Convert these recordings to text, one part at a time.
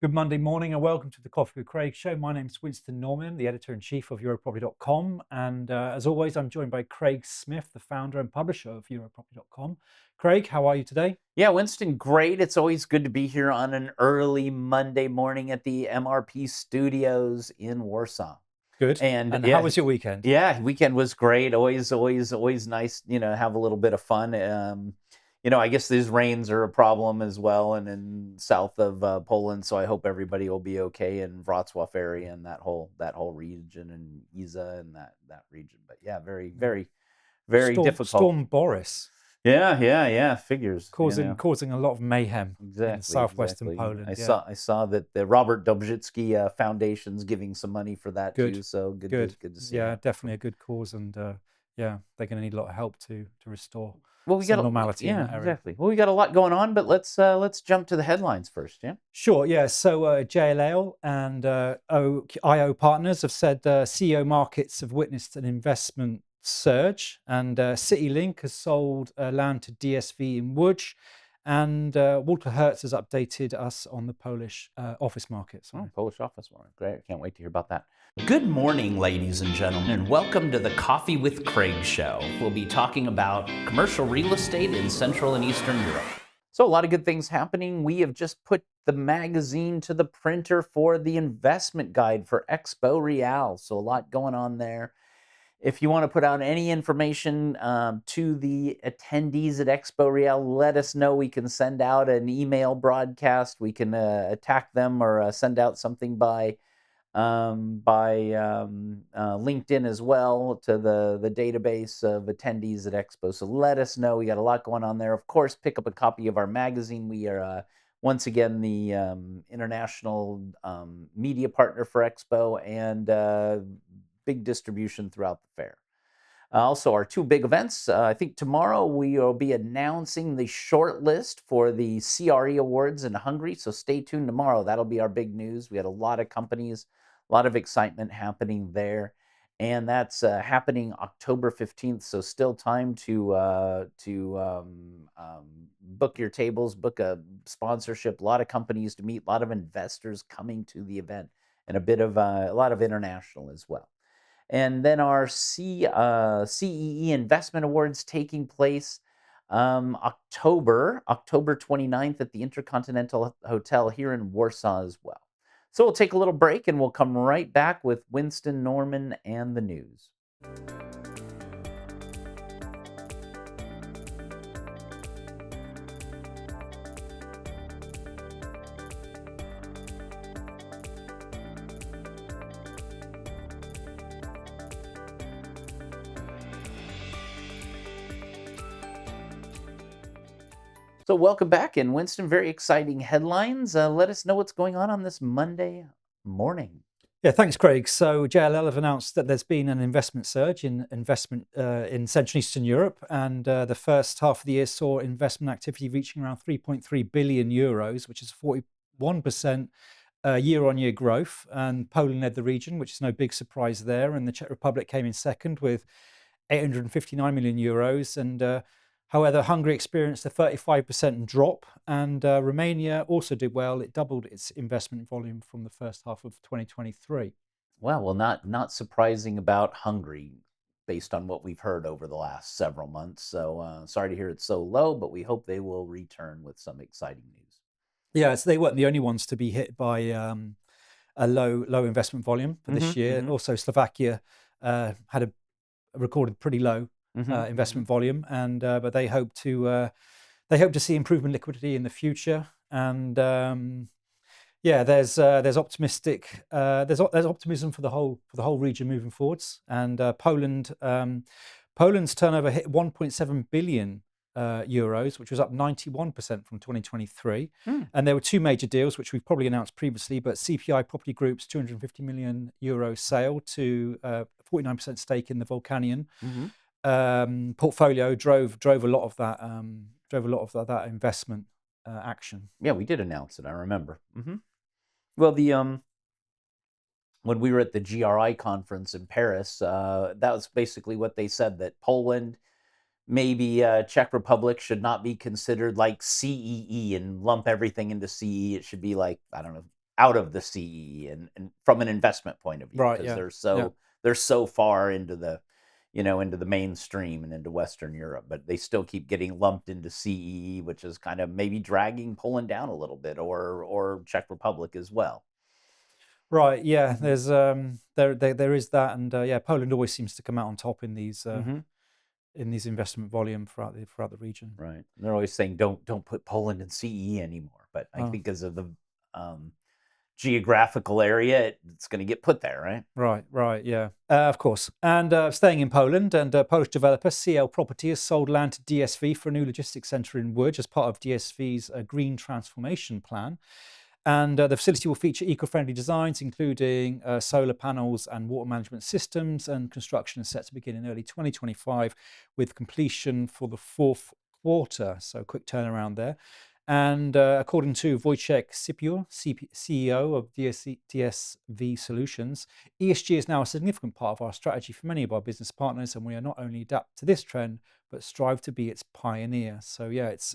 Good Monday morning and welcome to the Coffee with Craig show. My name is Winston Norman, the editor-in-chief of EuropaProperty.com. And as always, I'm joined by Craig Smith, the founder and publisher of EuropaProperty.com. Craig, how are you today? Yeah, Winston, great. It's always good to be here on an early Monday morning at the MRP studios in Warsaw. Good. And And yeah, how was your weekend? yeah, weekend was great. Always nice, have a little bit of fun. I guess these rains are a problem as well, and in south of Poland. So I hope everybody will be okay in Wrocław area and that whole region, and Iza and that region. But yeah, very difficult. Storm Boris Yeah. Figures. causing a lot of mayhem in Exactly. southwestern Poland. I saw that the Robert Dobrzycki Foundation's giving some money for that too. So good to see. Yeah, that. definitely a good cause, and yeah, they're going to need a lot of help to restore We some got normality in yeah, that area. exactly. Well, we got a lot going on, but let's jump to the headlines first. Yeah. Sure, yeah. So JLL and IO Partners have said CEO markets have witnessed an investment surge, and CityLink has sold land to DSV in Łódź, and Walter Hertz has updated us on the Polish office market. Sorry. Polish office market. Great. I can't wait to hear about that. Good morning, ladies and gentlemen, and welcome to the Coffee with Craig show. We'll be talking about commercial real estate in Central and Eastern Europe. So a lot of good things happening. We have just put the magazine to the printer for the investment guide for EXPO Real. So a lot going on there. If you want to put out any information to the attendees at EXPO Real, let us know. We can send out an email broadcast. We can attack them or send out something by LinkedIn as well to the database of attendees at EXPO. So let us know. We got a lot going on there. Of course, pick up a copy of our magazine. We are once again the international media partner for EXPO, and big distribution throughout the fair. Also, our two big events. I think tomorrow we will be announcing the short list for the CRE Awards in Hungary. So stay tuned tomorrow. That'll be our big news. We had a lot of companies, a lot of excitement happening there. And that's happening October 15th. So still time to book your tables, book a sponsorship, a lot of companies to meet, a lot of investors coming to the event, and a lot of international as well. And then our CEE Investment Awards taking place October 29th at the Intercontinental Hotel here in Warsaw as well. So we'll take a little break and we'll come right back with Winston Norman and the news. So welcome back, and Winston, very exciting headlines. Let us know what's going on this Monday morning. Yeah, thanks, Craig. So JLL have announced that there's been an investment surge in investment in Central and Eastern Europe, and the first half of the year saw investment activity reaching around 3.3 billion euros, which is 41% year-on-year growth. And Poland led the region, which is no big surprise there. And the Czech Republic came in second with 859 million euros. And however, Hungary experienced a 35% drop, and Romania also did well. It doubled its investment volume from the first half of 2023. Well, not surprising about Hungary, based on what we've heard over the last several months. So sorry to hear it's so low, but we hope they will return with some exciting news. Yeah, so they weren't the only ones to be hit by a low investment volume for this year. And also Slovakia had a recorded pretty low investment volume, and but they hope to see improvement liquidity in the future. And yeah, there's optimism for the whole region moving forwards. And Poland's turnover hit 1.7 billion euros, which was up 91% from 2023. And there were two major deals, which we've probably announced previously, but CPI Property Group's 250 million euro sale to 49% stake in the Volcanian portfolio drove a lot of that investment action. Yeah, we did announce it. I remember. Well, when we were at the GRI conference in Paris, that was basically what they said, that Poland, maybe Czech Republic should not be considered like CEE and lump everything into CEE. It should be like, I don't know, out of the CEE and from an investment point of view, Right. because Yeah. Yeah. they're so far into the into the mainstream and into Western Europe, but they still keep getting lumped into CEE, which is kind of maybe dragging Poland down a little bit, or Czech Republic as well. Right. Yeah. Mhm. There's there is that, and yeah, Poland always seems to come out on top in these investment volume throughout the region. Right. They're always saying don't put Poland in CEE anymore, but I Oh. think because of the geographical area, it's going to get put there, right? Right, right, yeah, of course. And staying in Poland, and Polish developer CL Property has sold land to DSV for a new logistics centre in Łódź as part of DSV's green transformation plan. And the facility will feature eco-friendly designs, including solar panels and water management systems. And construction is set to begin in early 2025, with completion for the fourth quarter. So quick turnaround there. And according to Wojciech Sipur, CEO of DSV Solutions, ESG is now a significant part of our strategy for many of our business partners, and we are not only adapt to this trend, but strive to be its pioneer. So yeah, it's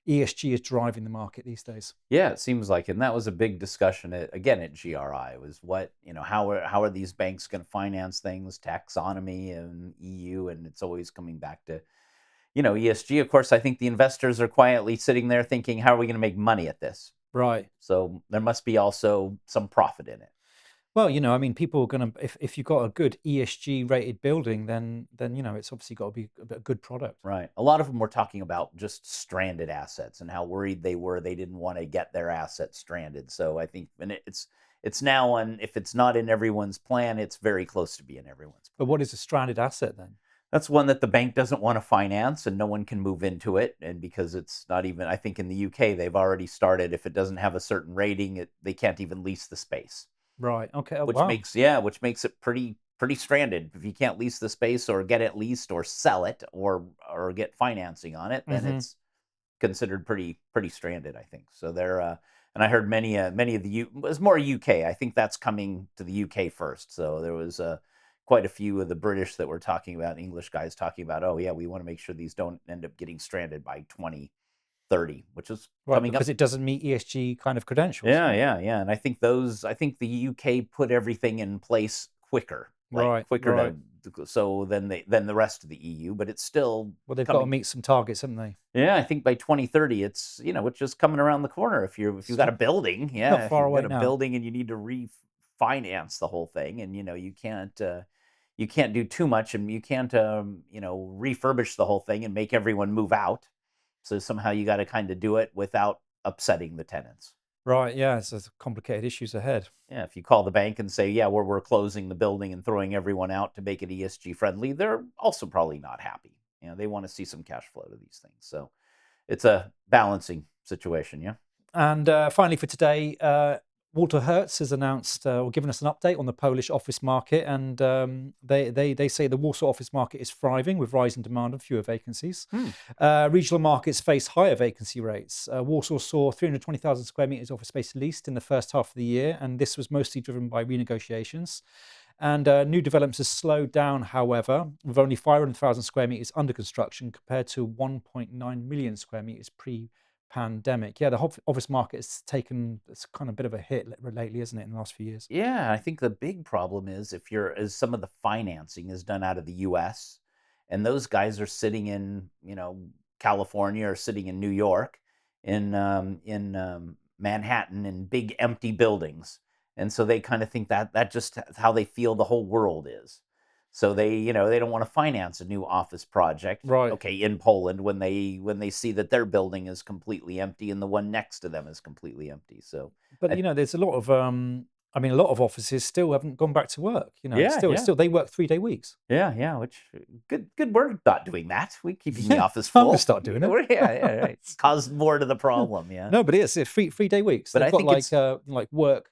ESG is driving the market these days. Yeah, it seems like, and that was a big discussion again at GRI, was what, how are these banks going to finance things, taxonomy and EU, and it's always coming back to, ESG. Of course, I think the investors are quietly sitting there thinking, how are we going to make money at this? Right. So there must be also some profit in it. Well, I mean, people are going to, if you've got a good ESG rated building, then it's obviously got to be a good product. Right. A lot of them were talking about just stranded assets and how worried they were. They didn't want to get their assets stranded. So I think, and it's now on, if it's not in everyone's plan, it's very close to being everyone's plan. But what is a stranded asset then? That's one that the bank doesn't want to finance and no one can move into it. And because it's not even, I think in the UK, they've already started, if it doesn't have a certain rating, they can't even lease the space. Right. Okay. Oh, Which wow. makes it pretty stranded. If you can't lease the space or get it leased or sell it or get financing on it, then it's considered pretty stranded, I think. So they're and I heard many of the it was more UK. I think that's coming to the UK first. So there was quite a few of the British that were talking about, English guys talking about, oh yeah, we want to make sure these don't end up getting stranded by 2030, which is Right, coming up. because it doesn't meet ESG kind of credentials. Yeah. And I think the UK put everything in place quicker, Right. so than the rest of the EU, but it's still Well, they've got to meet some targets, haven't they? Yeah, I think by 2030, it's it's just coming around the corner. If you've got a building, Not far if away you've got a now. building and you need to refinance the whole thing, and you can't do too much, and you can't refurbish the whole thing and make everyone move out. So somehow you got to kind of do it without upsetting the tenants. Right. Yeah. So there's complicated issues ahead. Yeah, if you call the bank and say, yeah, we're closing the building and throwing everyone out to make it ESG friendly, they're also probably not happy. They want to see some cash flow to these things. So it's a balancing situation. Yeah. And finally, for today, Walter Hertz has announced or given us an update on the Polish office market, and they say the Warsaw office market is thriving with rising demand and fewer vacancies. Regional markets face higher vacancy rates. Warsaw saw 320,000 square meters office space leased in the first half of the year, and this was mostly driven by renegotiations. And new developments have slowed down, however, with only 500,000 square meters under construction compared to 1.9 million square meters pre-pandemic. Yeah, the office market has taken kind of a bit of a hit lately, isn't it, in the last few years? Yeah, I think the big problem is as some of the financing is done out of the US, and those guys are sitting in, California or sitting in New York, in Manhattan, in big empty buildings. And so they kind of think that just how they feel the whole world is. So they don't want to finance a new office project, Right. okay, in Poland when they see that their building is completely empty and the one next to them is completely empty. So But there's a lot of a lot of offices still haven't gone back to work. Yeah, it's still they work 3-day weeks. yeah, which good we're not doing that. We keeping the office I'm full. gonna start doing it. Yeah, right. It's caused more to the problem, yeah. No, but it's 3-day weeks. But They've I got think it's like work.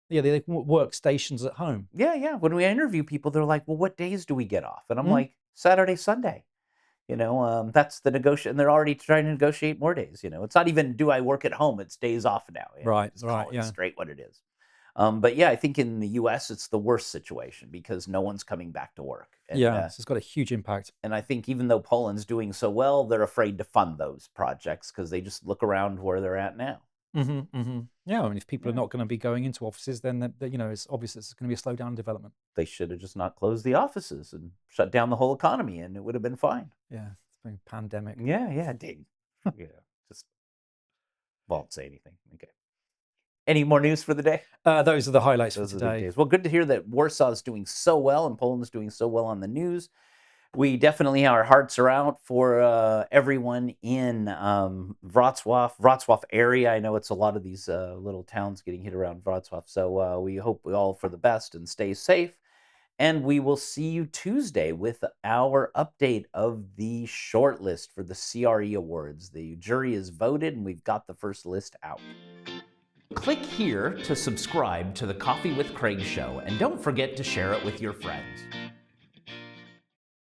Yeah, they workstations at home. yeah. When we interview people, they're like, "Well, what days do we get off?" And I'm Mm. like, "Saturday, Sunday." That's the negotiate, and they're already trying to negotiate more days. It's not even do I work at home; it's days off now. Right, Just call it yeah. straight what it is. But yeah, I think in the U.S. it's the worst situation because no one's coming back to work. And, Yeah, so it's got a huge impact. and I think even though Poland's doing so well, they're afraid to fund those projects because they just look around where they're at now. Yeah, I mean, if people are not going to be going into offices, then it's obvious it's going to be a slowdown in development. They should have just not closed the offices and shut down the whole economy, and it would have been fine. Yeah, it's been a pandemic. Yeah, ding. Yeah, just won't say anything. Okay. Any more news for the day? Those are the highlights Those for are the big today. days. Well, good to hear that Warsaw is doing so well and Poland is doing so well on the news. We our hearts are out for everyone in Wrocław area. I know it's a lot of these little towns getting hit around Wrocław. So we hope we all for the best and stay safe. And we will see you Tuesday with our update of the shortlist for the CRE Awards. The jury has voted and we've got the first list out. Click here to subscribe to the Coffee with Craig show, and don't forget to share it with your friends.